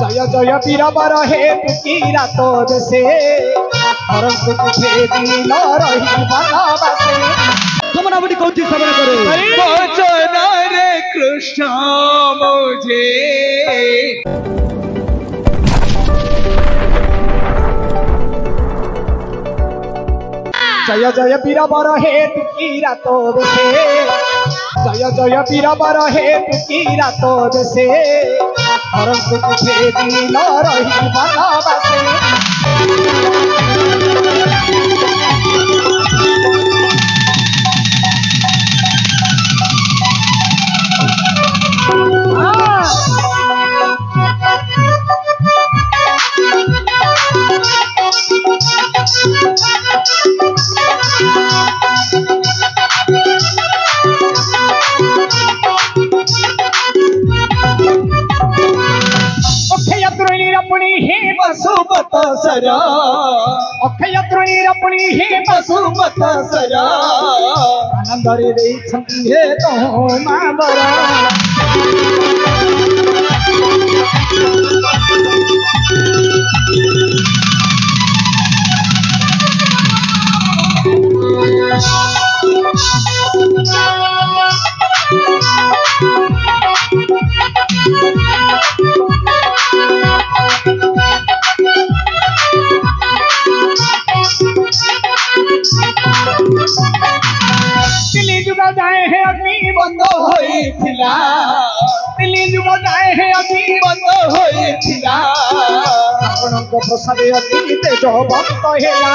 जय जय वीर बर हे तुकी रातो देशे हरंकु तुझे दिल रही बनवासे तुम्हारा बड़ी कौन चीज समझ करे वचन रे कृष्ण मुझे जय जय वीर बर हे तुकी रातो देशे जय जय वीर बर हे तुकी रातो देशे हरंकु तुझे दिल रही बनवासे पशुपत सरा अक्षय तृणी रपणी हे पशुपत सरा आनंद रे हे तो माबरा दिल्ली जुगा जाए है अग्नि बंद होइथिला दिल्ली जुगा जाए है अग्नि बंद होइथिला आपनको प्रसाद अति तेज बंद हेला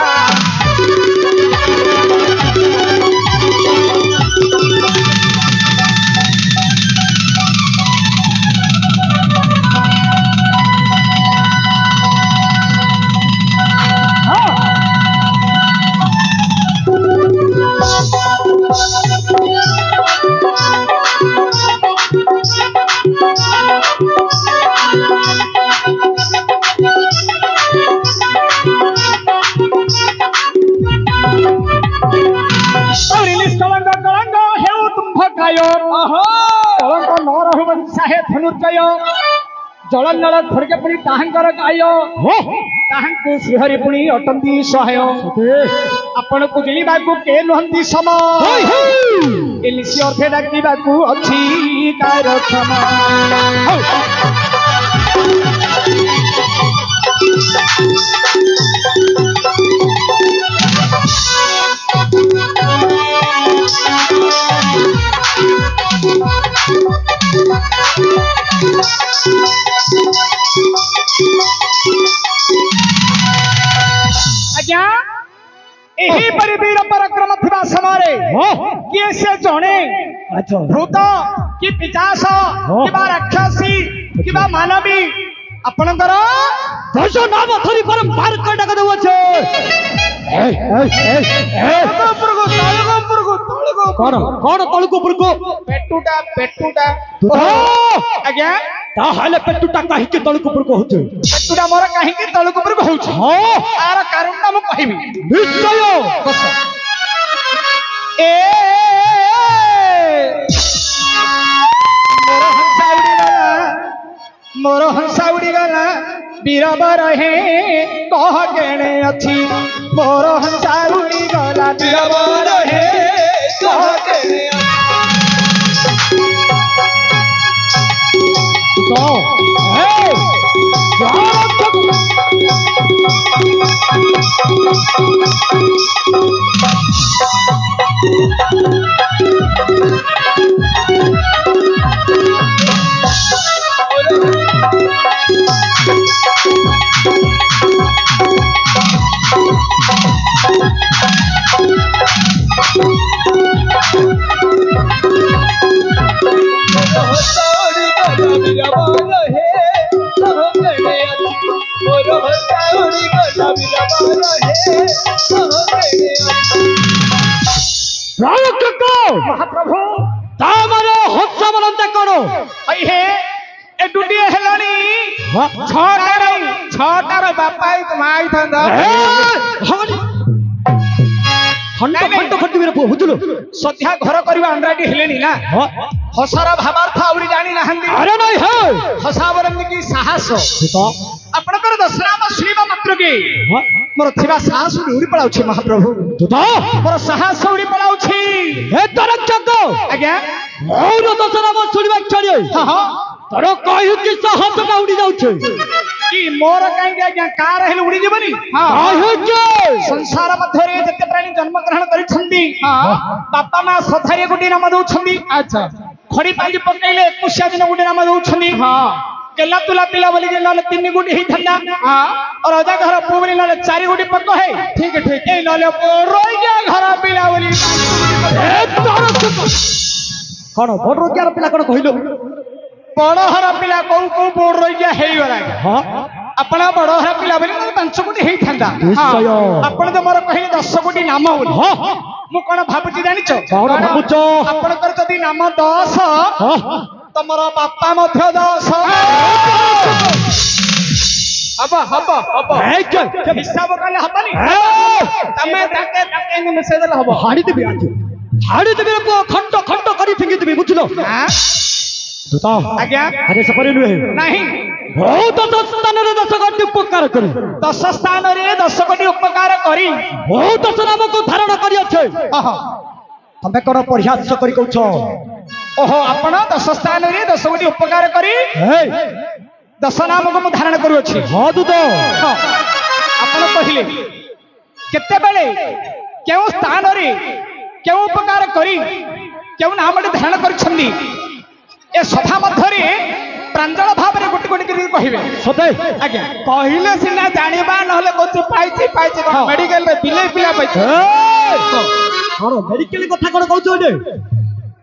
जल नल खड़के पुणी ताहांकर गाय ताहांकु श्रीहरि पुणी अटंती सहाय आपण को जिलिबा को के नहंती सम एलिसी अर्थे डाकिबा को अछि कार क्षमा आज्ञा एही परिवीर पराक्रम थिबा समारे किए से जणे भूत कि पिशाच किबा राक्षसी किबा मानवी आपनकर दश नाम थरी पर मार काटा कर दउ छे कौन तळको पुरको पेटुटा आज्ञा ताहाले पेटुटा काहे के तळको पुरको होते पेटुटा मोर काहे के तळको पुरको होछ हां तार कारण ना म कहिबी निश्चय बस ए मोर हंसा उड़ी गला बीरबर हे कह केणे अछि मोर हंसा उड़ी गला बीरबर हे कह केणे महाप्रभु तामरो हत्या बनंता करो आई हे ए डुडिए हेलानी छटार बापाई माई थांदा खंड खंड खंड मेरे बुझलो सध्या घर करबा अंडराटी हेलेनी ना हसार भावार्थ आउरी जानी नाहंदी अरे नहीं है हसावरंदी की साहस तो आपणकर दशनाम शुणिबा मात्र के मोर थिबा साहस उड़ी पळाउछि महाप्रभु तो मोर साहस उड़ी पळाउछि हे तरक जग आज्ञा और दशनाम सुनिबा छड़िए हां हां तोर कहि कि साहस का उड़ी जाउ छे कि मोर काई आज्ञा कार हेल उड़ी जेबनी हां कहि के संसार मध्यरे जते प्राणी जन्म ग्रहण करिछंदी हां बापा मा सथारे गुडी नाम दउछंदी अच्छा खड़ी पाली पकैले 21 दिन गुडी नाम दउछंदी हां केला तुला पिला बोली जे नले 3 गुडी ही धंदा हां और राजा घर पुबली नले 4 गुडी पक्को है ठीक ए नले रोई गया घर पिला बोली ए तोर कोन बड़ रोजगार पिला कोन कहिलो बड़ हर पिला को बोर्ड रोई गया हेई गला हां अपना बड़ हर पिला बोली 5 गुडी ही धंदा निश्चय आपण तो मोर कहिले 10 गुडी नाम बोली हां मु कोन भाबुची जानिचो कोन भाबुचो आपणकर जदी नाम 10 हां तमरा बापा मध्य 10 हब ए के हिसाब कले हबनी ए तमे ताके ने मेसेज दल हबो हाड़ी देबी आज हाड़ी देबी खंड खंड करी फिंगी देबी बुझलो हां दुता आज्ञा अरे सपरे नुहे नहीं बहुत स्थान रे 10 कोटी उपकार करी 10 स्थान रे 10 कोटी उपकार करी बहुत नाम को धारण करी अछि तमे कोन परिहास करी कहछो ओहो आपण 10 स्थान रे 10 कोटी उपकार करी हे 10 नाम को मु धारण करू अछि हां दुतो आपण कहिले केते बेले केउ स्थान रे केउ उपकार करी केउ नाम रे धारण करछंदी ए सभा मध्यरे प्रांजल भाव रे गोटी गोटी करी कहिबे सते आज्ञा कहिले सिना जानिबा नहले कोची पाइछि मेडिकल रे बिले पिला पाइछि हां मेडिकल कथा कोन कहछो रे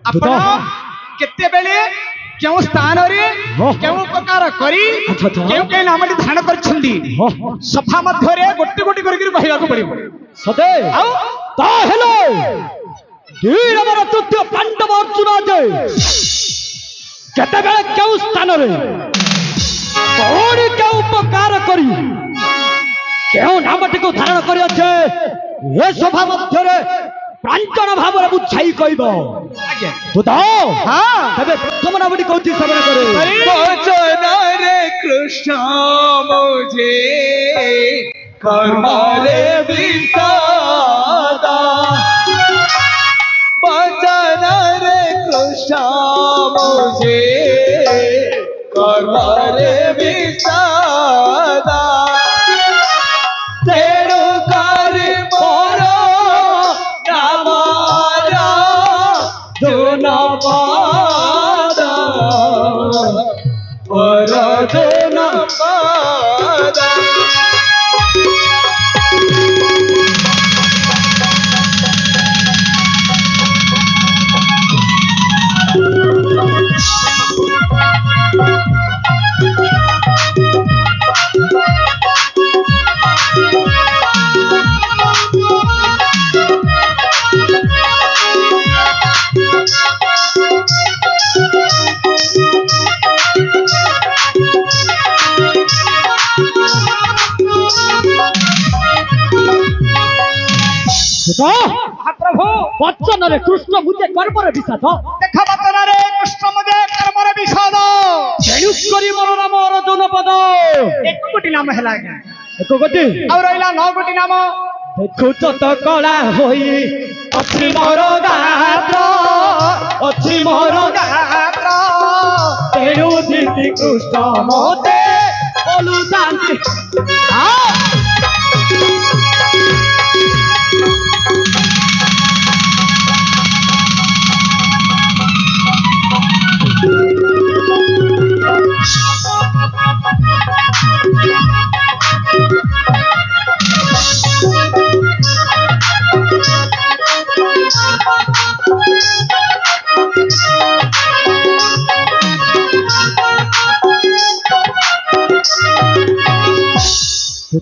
आपण केते बेले केउ स्थान रे केउ उपकार करी केउ के नाम रे धारण करछंदी सभा मध्यरे गोटी गोटी करी कहिबा को पड़िबो सते आउ ता हेलो वीर अमर तृतीय पांडव अर्जुन जे केते बेले केउ स्थान रे कोन के उपकार करी केउ नामटी को धारण करी अछि ए सभा मध्यरे प्रांजन भाव रे बुझाई कहबो आज्ञा तो दाओ हां तबे प्रथम नामटी कहती श्रवण करे वचन रे कृष्ण मुझे कर्म रे विसादा वचन रे कृष्ण मुझे कर्म रे विसादा तेरु कर मोर नामारा दोना पादा पर दोना पादा प्रभु वचन रे कृष्ण मुझे कर्म रे विषाद देखा वचन रे कृष्ण मुझे कर्म रे विषाद तेणु करी मोर नाम अर्जुन पद एक कोटी नाम हैला आज्ञा एक गोटी और रहला 9 कोटी नाम देखुच तो कला होई अछि मोर गात्र अछि मोर गात्र तेणु दीति कृष्ण मोते बोलु शांति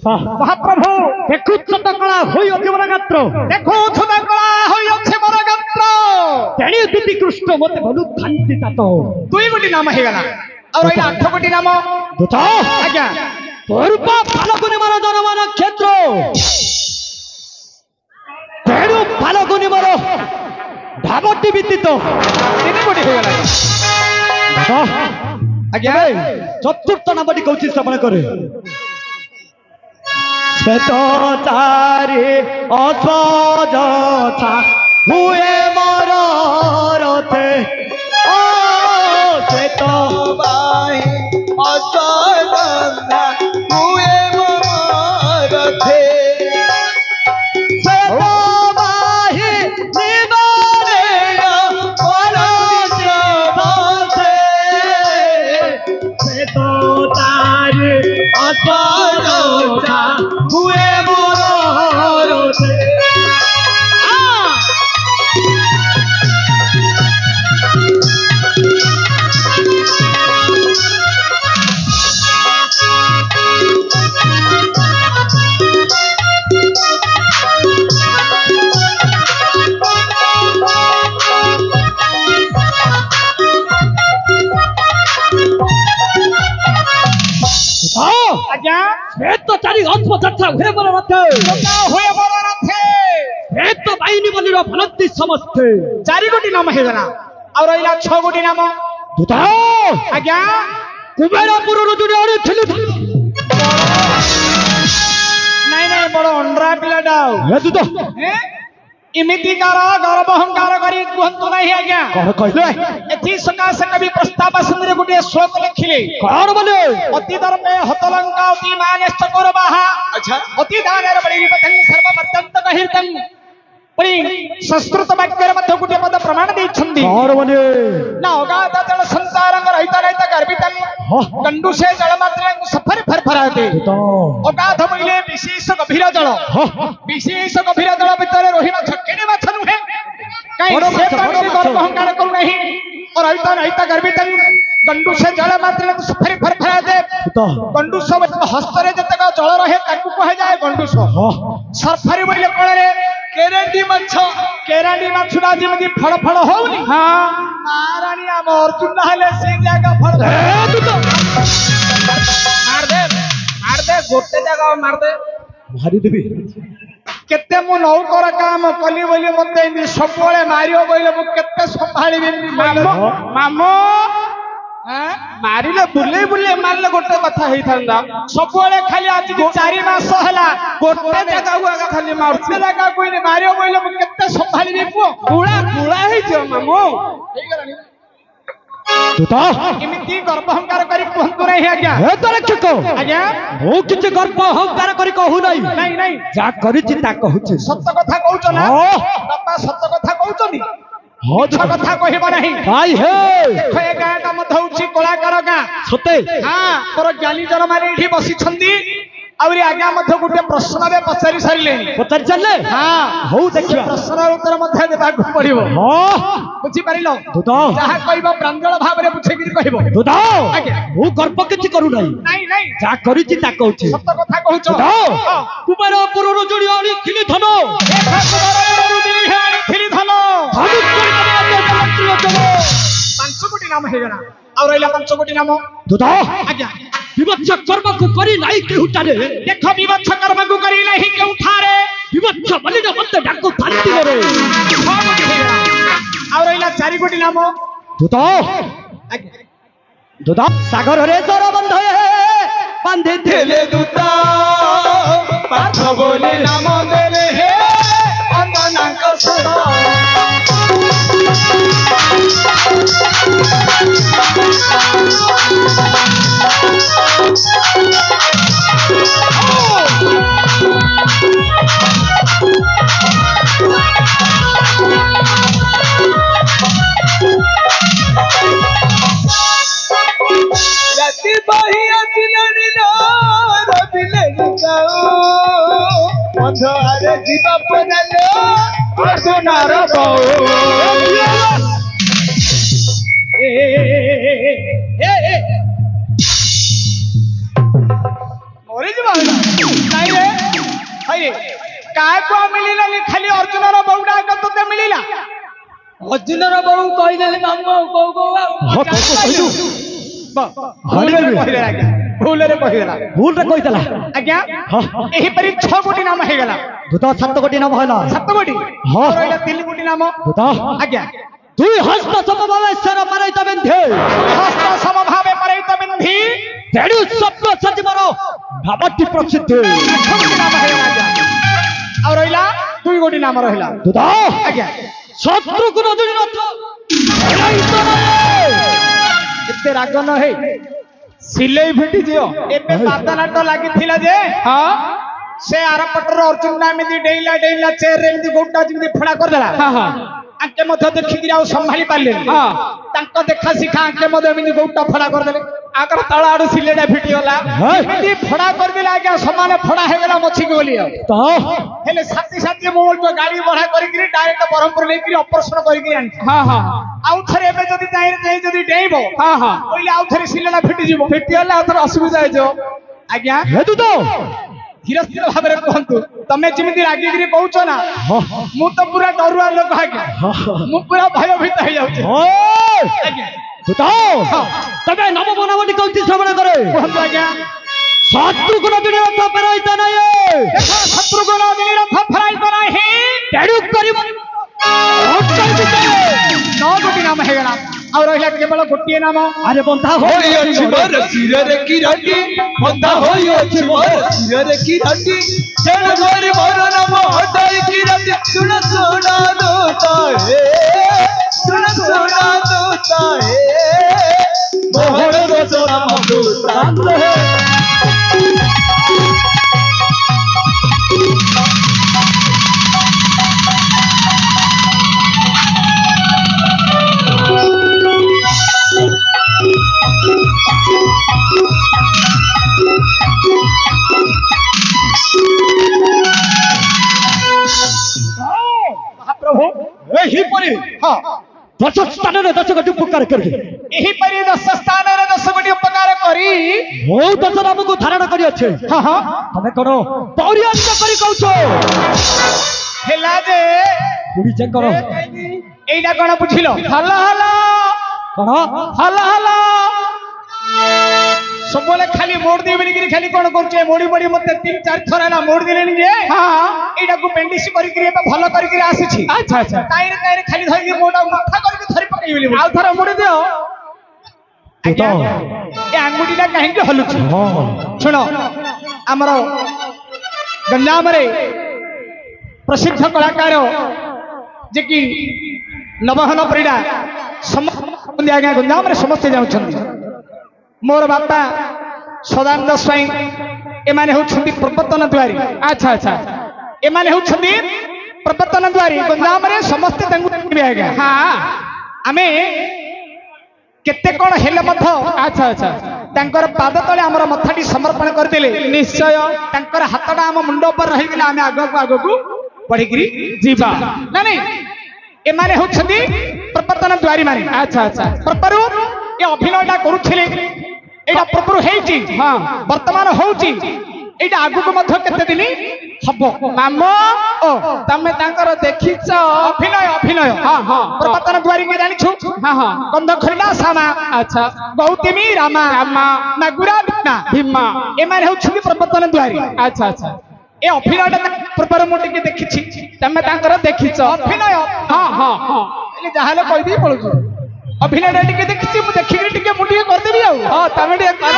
महाप्रभु देखुच तो कला होई अति मोर गात्र देखो छुदा कला होई अछि मोर गात्र तेणु दीति कृष्ण मोते बोलु शांति तातो 2 कोटी नाम हैगला और रहला 8 कोटी नाम दुता आज्ञा पूर्व फाल्गुनी मर जन्म नक्षत्र तेणु फाल्गुनी मर ଭାବଟି ବ୍ୟତୀତ 3 କୋଟି ହେଇଗଲା ଆଜ୍ଞା ଚତୁର୍ଥ ନାମଟି କହୁଛି ଶ୍ରବଣ କରେ ଶ୍ବେତ ତାରି ଅସ୍ୱଯଥା ହୁଏ ମୋର ରଥେ ଓ ଶ୍ବେତ बाई असगंधा हुए मोरथे ଶ୍ବେତ ବାହି ନିବାରେଣ ପରଶ୍ରବସେ ଶ୍ବେତ ତାରି ଅସ୍ୱଯଥା ହୁଏ ମୋର ରଥେ ଆଜ୍ଞା ଶ୍ବେତ ଚାରି ଅସ୍ୱଯଥା ହୁଏ ମୋର ରଥେ ହୁଏ ମୋର ରଥେ ଶ୍ବେତ ବାହିନୀ ବଲିର ଭଲନ୍ତି ସମସ୍ତେ 4 କୋଟି ନାମ ହେଇଗଲା ଆଉ ରହିଲା 6 କୋଟି ନାମ ଦୂତ ଆଜ୍ଞା କୁବେରପୁରରୁ ଯୋଉଠି ଆଣିଥିଲି ନାଇଁ ନାଇଁ ବଡ ଅଣ୍ଡରା ପିଲାଟା ଆଉ ହେ ଦୂତ ଏମିତିକାର ଗର୍ବ ଅହଙ୍କାର କରି କୁହନ୍ତୁ ନାହିଁ ଆଜ୍ଞା କଣ କହିଲେ ଏଥି ସକାଶେ କବି ପ୍ରସ୍ତାବ ସୁନ୍ଦର ଗୋଟିଏ ଶ୍ଲୋକ ଲେଖିଲେ କଣ ବୋଲେ ଅତି ଦର୍ପେ ହତଲଙ୍କା ଅତି ମାନେଶ୍ଚ କରବାହା अच्छा ଅତି ଦାନର ବଳି ବିପଥଂ ସର୍ବମତ୍ୟନ୍ତ କହିର୍ତଂ ପୁଣି ସଂସ୍କୃତ ବାକ୍ୟରେ ମଧ୍ୟ ଗୋଟିଏ ପଦ ପ୍ରମାଣ ଦେଇଛନ୍ତି କଣ ବୋଲେ ନା ଅଗାଧ ଜଳ ସଂସାରଙ୍ଗ ରହିତା ରହିତା ଗର୍ବିତଂ ଗଣ୍ଡୁଷେ ଜଳ ମାତ୍ରେ ସଫର ଫରଫରାତେ ଦୂତ ଅଗାଧ ବୋଇଲେ ବିଶେଷ ଗଭୀର ଜଳ ବିଶେଷ ଗଭୀର ଜଳ ଭିତରେ ରୋହି ମାଛ କେଡ଼େ ମାଛ ନୁହେଁ କାହିଁ ବଡ଼ ସେ ମାଛ, ବଡ଼ ପ୍ରାଣୀ ମାଛ। ଗର୍ବ ଅହଙ୍କାର କରୁନାହିଁ ରହିତା ରହିତା ଗର୍ବିତଂ ଗଣ୍ଡୁଷେ ଜଳ ମାତ୍ରେ ସଫର ଫରଫରାତେ ଦୂତ ଗଣ୍ଡୁଷ ହସ୍ତରେ ଯେତେକ ଜଳ ରହେ ତାକୁ କୁହାଯାଏ ଗଣ୍ଡୁଷ ସର୍ଫାରି ବୋଇଲେ କଳରେ କେରାଣ୍ଡି ମାଛଟା ଯେମିତି ଫଳ ଫଳ ହଉନି ମାରାଣୀ ଆମ ଅର୍ଜୁନ ହେଲେ ସେ ଜାଗା ଫଳ ମାରଦେ ଗୋଟେ ଜାଗା ମାରଦେ ମାରିଦେବି କେତେ ମୁଁ ନୌକର କାମ କଲି ବୋଲି ମତେ ଏମିତି ସବୁବେଳେ ମାରିବ ବୋଇଲେ ମୁଁ କେତେ ସମ୍ଭାଳିବି ମାମୁ ମାରିଲେ ବୁଲେଇ ବୁଲେଇ ମାରିଲେ ଗୋଟେ କଥା ହେଇଥାନ୍ତା ସବୁବେଳେ ଖାଲି ଆଜି 4 ମାସ ହେଲା ଗୋଟେ ଜାଗାକୁ ଆଗ ଖାଲି ମାରୁଛି ଜାଗାକୁ ମାରିବ ବୋଇଲେ ମୁଁ କେତେ ସମ୍ଭାଳିବି ପୁଅ ଗୁଳା ହେଇଯିବ ମାମୁ ହେଇଗଲାଣି ଦୂତ ଏମିତି ଗର୍ବ ଅହଙ୍କାର କରି କୁହନ୍ତୁ ନାହିଁ ଆଜ୍ଞା ହେ ଦରକ୍ଷକ ଆଜ୍ଞା ମୁଁ କିଛି ଗର୍ବ ଅହଙ୍କାର କରି କହୁ ନାହିଁ ନାଇଁ ନାଇଁ ଯାହା କରିଛି ତା କହୁଛି ସତ କଥା କହୁଛ ନା ବାପା ସତ କଥା କହୁଛନ୍ତି ହଁ ମିଛ କଥା କହିବ ନାହିଁ ଭାଇ ହେ ଦେଖ ଏ ଗାଁଟା ମଧ୍ୟ ହଉଛି କଳାକାର ଗାଁ ସତେ ମୋର ଜ୍ଞାନୀ ଜନମାନେ ଏଠି ବସିଛନ୍ତି ଆହୁରି ଆଜ୍ଞା ମଧ୍ୟ ଗୋଟେ ପ୍ରଶ୍ନରେ ପଚାରି ସାରିଲେଣି ପଚାରି ଚାଲିଲେ ହଉ ଦେଖିବା ପ୍ରଶ୍ନର ଉତ୍ତର ମଧ୍ୟ ଦେବାକୁ ପଡିବ ବୁଝିପାରିଲ ଦୂତ ଯାହା କହିବ ପ୍ରାଞ୍ଜଳ ଭାବରେ ବୁଝେଇକିରି କହିବ ଦୂତ ଆଜ୍ଞା ମୁଁ ଗର୍ବ କିଛି କରୁନାହିଁ ନାଇଁ ନାଇଁ ଯାହା କରିଛି ତା କହୁଛି ସତ କଥା କହୁଛ କୁବେରପୁରରୁ ଯୋଡ଼ି ଆଣିଥିଲି ଧନ ଆଣିଥିଲି ଧନ 5 କୋଟି ନାମ ହେଇଗଲା ଆଉ ରହିଲା 5 କୋଟି ନାମ ଦୂତ ଆଜ୍ଞା ବିଭତ୍ସ କର୍ମକୁ କରି ନାହିଁ କେଉଁଟାରେ ଦେଖ ବିଭତ୍ସ କର୍ମକୁ କରି ନାହିଁ କେଉଁଠାରେ ବିଭତ୍ସ ବଲିର ମତେ ଡାକୁ ଥାନ୍ତିରେ 6 କୋଟି ହେଇଗଲା ଆଉ ରହିଲା 4 କୋଟି ନାମ ଦୂତ ଦୂତ ସାଗରରେ ସରବନ୍ଧ ବାନ୍ଧିଥିଲେ दूता पाठ बोले नाम देले हे अंगनाक सदा राति बही आसिलानी ना रबिले गाओ अंधारे जीवा पनालो अर्जुनार बाओ मोरी जी बाबा नहीं रे हाय काय को मिलिला खाली अर्जुनर बौडा का तते मिलिला अर्जुनर बौ कहि देले मामू को କହିଲୁ କହିଲେ ଆଜ୍ଞା भूल रे कहिला भूल रे कहितला आज्ञा एही परि 6 गोटी नाम हे गेला दूत 7 कोटी नाम होला 7 गोटी हां रहला 3 गोटी नाम दूत आज्ञा दुई हस्त समभावे सर मरैत बिंधे हस्त समभावे मरैत बिंधि तेडु सप्त सजीवर भावटी प्रसिद्ध 6 गोटी नाम हे गेला आज्ञा और रहला 2 गोटी नाम रहला दूत आज्ञा शत्रुघ्न दुई रथ एते राग न हे सिलेई फिटी जियो एबे पादनाट लागिथिला जे हां से आरपटर अर्जुन नामिदी डेइला डेइला चेयर रे एमदी गोटा जिमदी फड़ा कर देला हां हां आके मध्य देखि कि आ संभाली पाले हां तांको देखा सिखा आके मध्य एमदी गोटा फड़ा कर देले आकर तळा आडू सिलेडा फिटी होला एमदी फड़ा कर देला आके समान फड़ा हे गेला मछी के बोली तो हेले साथी साथी मोर तो गाड़ी बढ़ा करि कि डायरेक्ट बरहमपुर ले कि ऑपरेशन करि कि आन हां हां आउ थरे एबे जदी जाई जदी डेइबो हां हां ओइले आउ थरे सिलेडा फिटी जिवो फिटी होला आउ थरे असुविधा हे जो आज्ञा हेतु तो धीरे धीरे भाव में कहतु तमे जिमिति रागिगिरी कहउछ ना मु तो पूरा डरुआ लोक आज्ञा मु पूरा भयभीत हे जाउछ आज्ञा दूत तबे नव बनवटी कहती श्रवण करे कहतु आज्ञा शत्रुघ्न दुई रथ परैत नाही देखो शत्रुघ्न दुई रथ फराइत नाही तेडु करिब नौ गोटी नाम हे गेला और रहला केवल गोटी नाम अरे बंधा होई अछि मोर सिररे की राटी बंधा होई अछि मोर सिररे की राटी तेण मोर मोर नाम हटाई की राटी सुन सुना दोता हे सुन सुना दोता हे मोहर दोसरा मधुर हे महाप्रभु एही परि हां 10 स्थान रे 10 कोटी उपकार करके एही परि 10 स्थान रे 10 कोटी उपकार करी मो 10 नाम को धारण करी अछि हां हां तमे करो पौरियांत करी कहउछो हेला जे पुरी जे करो एइडा कोन बुझिलो हला हला करो हला हला सबले खाली मोड़ दे बेली खाली कोन करछे मोड़ी मोड़ी मते 3-4 थर ना मोड़ देलेनी जे हां एडा को पेंडिस करी के भलो करी के आसीछि अच्छा अच्छा काइरे खाली धरि के मोड़ा माथा करी के धरि पकई बेली आ थर मोड़ी दियो आज्ञा ए अंगुडीला काहे के हलुछि हां सुनो हमरो गंजाम रे प्रसिद्ध कलाकार जे कि नवहन प्रीडा समस्त आज्ञा गंजाम रे समस्त जाउछन्ती मोर बापा सदानंद स्वाई एमाने होछन्ती प्रवर्तन द्वारी अच्छा अच्छा एमाने होछन्ती प्रवर्तन द्वारी गंजाम रे समस्त तंगु आज्ञा हां आमे केते कोन हेले मथ अच्छा अच्छा तांकर पाद तले हमर मथाटी समर्पण कर देले निश्चय तांकर हातटा हम मुंड पर रहि गेला आमे आगो को बढ़िगिरी जीवा ना नहीं एमाने होछन्ती प्रवर्तन द्वारी माने अच्छा अच्छा प्रपरु ए अभिनयटा करूथिले एटा प्रपरु हेची हां वर्तमान होची एटा आगु को मथ केते दिनी हबो मामो ओ तमे तांकर देखिछ अभिनय अभिनय हां हां प्रवर्तन द्वारी के जानि छु हां हां गंध खरिला सामा अच्छा गौतमी रामा रामा नागुरा भीमा एमाने होछि प्रवर्तन द्वारी अच्छा अच्छा ए अभिनयटा प्रपर मोटी के देखिछि तमे तांकर देखिछ अभिनय हां हां हां एले जाहाले कहि दी पळुछु अभिनय टिके देखिछि मु देखिकरी टिके मुटिए कर देबी आ हां तमे टिके कर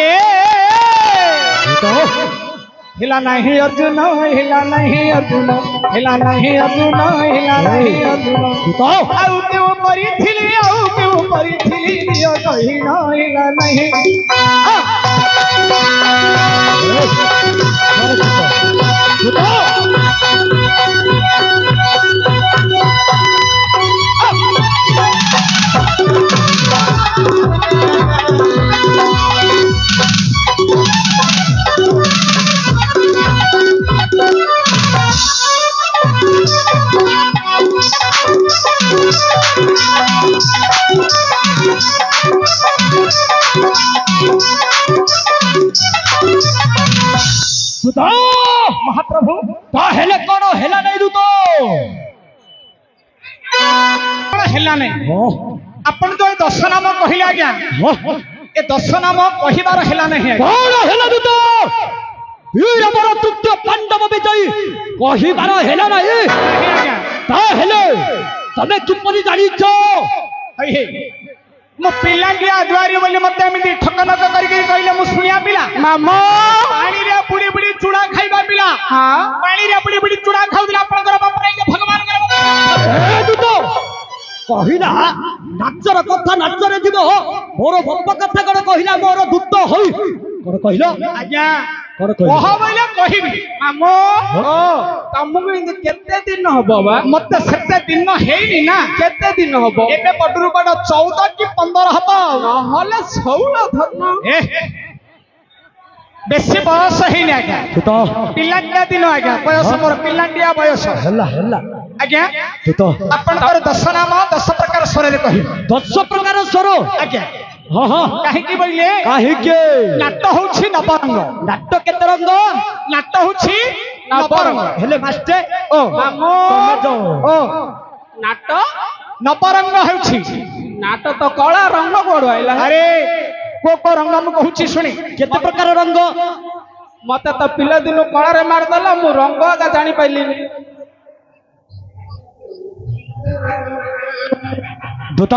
ए तो हिला नहीं अर्जुन हिला नहीं अर्जुन हिला नहीं अर्जुन हिला नहीं अर्जुन तो आउ के ऊपरी थिली दियो कहि न हिला नहीं महाप्रभु हेले कौन हेला नहीं दूत हेला नहीं अपन जो 10 नाम कहले आज्ञा ए 10 नाम कहिबार हेला नहीं कौन हेला दूत वीर अमर तृतीय पांडव विजयी कहिबार हेला नहीं आज्ञा ता हेले तमे किपरि जानिछ हे मो पिलांटिया दुआरी बोली मते एमिति ठकनक करके कहले मु सुनिया पिला मामो पानी रे बुड़ी बुड़ी चूड़ा खाइबा पिला हाँ पानी रे बुड़ी बुड़ी चूड़ा खाउदिला आपनकर बाप रे भगवान कर ए दूत कहिला नाचर कथा नाचरे जीव मोर बाप कथा कण कहिला मोर दूत होई कण कहिला आज्ञा कण कह कहिला बोले कहिबी मामो ओ तमको इन केते दिन हबो बा मते सेते दिन हेइनी ना केते दिन हबो एबे पटुरु पट 14 की 15 हबो नहले 16 धर्म ए बेसी बयस हेइनी आज्ञा दूत पिलांटिया दिन आज्ञा बयस मोर पिलांटिया बयस हेला हेला आज्ञा दूत आपनकर 10 नाम 10 प्रकार स्वर रे कहि 10 प्रकार स्वर आज्ञा हां हां काहे की बोइले काहे के नाट होछि नवरंग नाट्य केते रंग नाट होछि नवरंग हेले मास्टर ओ मामो तमे जाओ ओ नाट नवरंग होछि नाट तो कला रंग कोड आइला अरे को रंग हम कहूछि सुनी केते प्रकार रंग मते तो पिला दिन कला रे मार दला मु रंग का जानि पाइलिनी दूत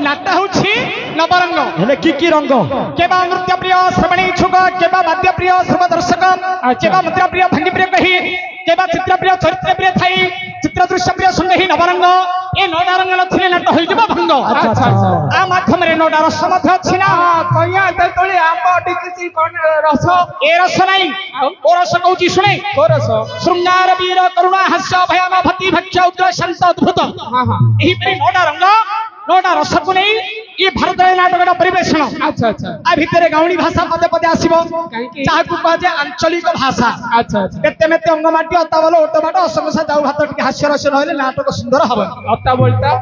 नाट होछि नवरंग हेले की रंग केबा नृत्य प्रिय श्रवणी इच्छुक केबा वाद्य प्रिय श्रव दर्शक केबा मुद्रा प्रिय भंगी प्रिय कही केबा चित्र प्रिय चरित्र प्रिय थाई चित्र दृश्य प्रिय संग ही नवरंग ए नौडा रंग नथिले नाट होइजबा भंग अच्छा अच्छा आ माध्यम रे नौडा रस मध्य अछि ना कहिया ते तोली आंबा टिकसी कोन रस ए रस नाही ओ रस कहूची सुने को रस श्रृंगार वीर करुणा हास्य भयान भक्ति भक्ष्य उग्र शांत अद्भुत हां हां एही परि नौडा रंग नौडा रस को नहीं ये भारत नाटक परिवेषण अच्छा अच्छा आ भितरे गाउणी भाषा पदे पदे आसीबो काहेकि चाहकु कहे आंचलिक भाषा अच्छा अच्छा केते मेते अंगमाटी अतावल ओटबाट असंगसा जाऊ भात टिके हास्य रस रहले नाटक सुंदर हबो अत्ता बोलता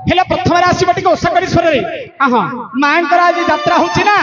हेले प्रथम रे आसीबो टिके ओसा करी स्वर रे हां हां मांकर आज यात्रा होची ना